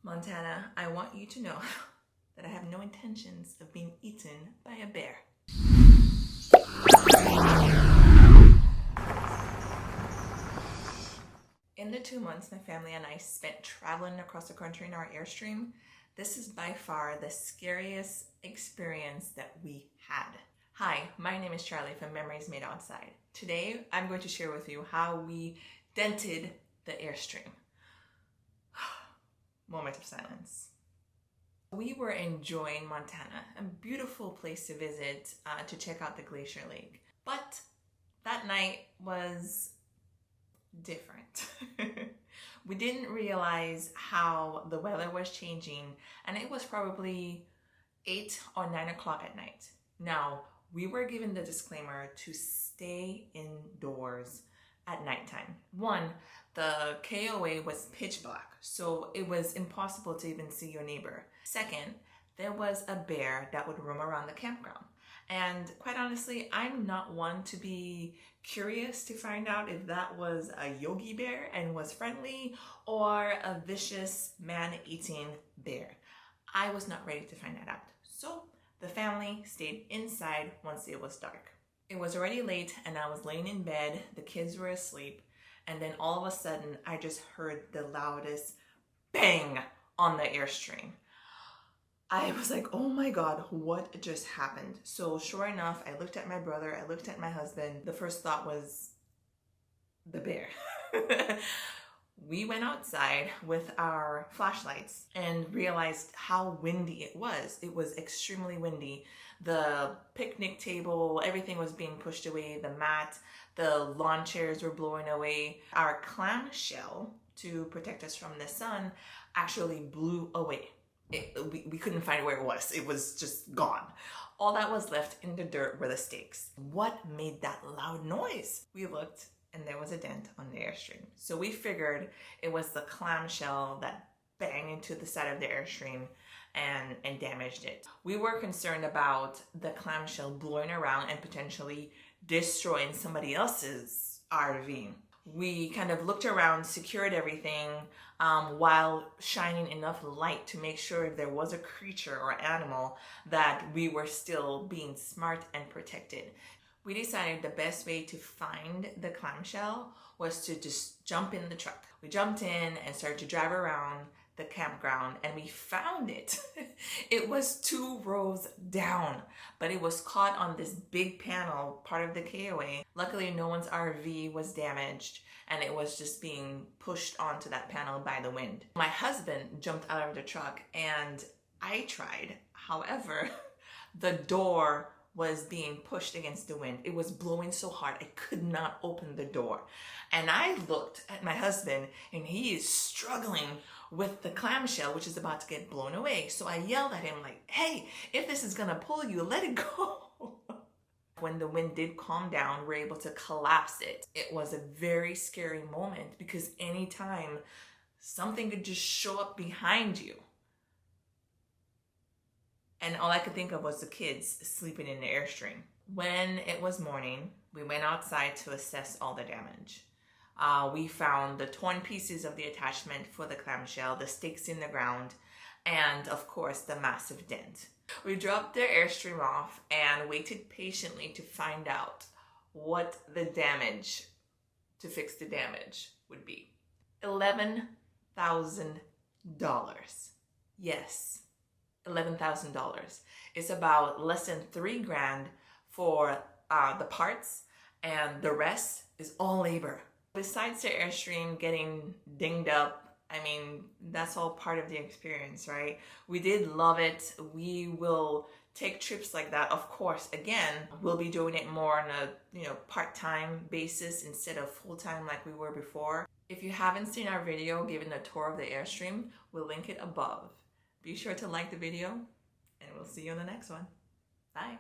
Montana, I want you to know that I have no intentions of being eaten by a bear. In the 2 months my family and I spent traveling across the country in our Airstream, this is by far the scariest experience that we had. Hi, my name is Charlie from Memories Made Outside. Today, I'm going to share with you how we dented the Airstream. Moment of silence. We were enjoying Montana, a beautiful place to visit to check out the Glacier Lake. But that night was different. We didn't realize how the weather was changing, and it was probably 8 or 9 o'clock at night. Now, we were given the disclaimer to stay indoors at nighttime. One, the KOA was pitch black, so it was impossible to even see your neighbor. Second, there was a bear that would roam around the campground. And quite honestly, I'm not one to be curious to find out if that was a Yogi Bear and was friendly or a vicious man-eating bear. I was not ready to find that out. So the family stayed inside once it was dark. It was already late and I was laying in bed, the kids were asleep, and then all of a sudden I just heard the loudest bang on the Airstream. I was like, oh my God, what just happened? So sure enough, I looked at my brother, I looked at my husband. The first thought was the bear. We went outside with our flashlights and realized how windy it was. It was extremely windy. The picnic table, everything was being pushed away. The mat, the lawn chairs were blowing away. Our clamshell, to protect us from the sun, actually blew away. We couldn't find where it was. It was just gone. All that was left in the dirt were the stakes. What made that loud noise? We looked and there was a dent on the Airstream. So we figured it was the clamshell that banged into the side of the Airstream and damaged it. We were concerned about the clamshell blowing around and potentially destroying somebody else's RV. We kind of looked around, secured everything while shining enough light to make sure if there was a creature or animal that we were still being smart and protected. We decided the best way to find the clamshell was to just jump in the truck. We jumped in and started to drive around the campground and we found it. It was 2 rows down, but it was caught on this big panel, part of the KOA. Luckily, no one's RV was damaged and it was just being pushed onto that panel by the wind. My husband jumped out of the truck and I tried. However, the door was being pushed against the wind. It was blowing so hard I could not open the door. And I looked at my husband and he is struggling with the clamshell, which is about to get blown away. So I yelled at him like, hey, if this is gonna pull you, let it go. When the wind did calm down, we were able to collapse it. It was a very scary moment because anytime something could just show up behind you. And all I could think of was the kids sleeping in the Airstream. When it was morning, we went outside to assess all the damage. We found the torn pieces of the attachment for the clamshell, the stakes in the ground, and of course the massive dent. We dropped the Airstream off and waited patiently to find out what the damage, to fix the damage, would be. $11,000. Yes. $11,000. It's about less than $3 grand for the parts, and the rest is all labor. Besides the Airstream getting dinged up, I mean, that's all part of the experience, right? We did love it. We will take trips like that. Of course, again, we'll be doing it more on a part-time basis instead of full-time like we were before. If you haven't seen our video giving a tour of the Airstream, we'll link it above. Be sure to like the video, and we'll see you on the next one. Bye.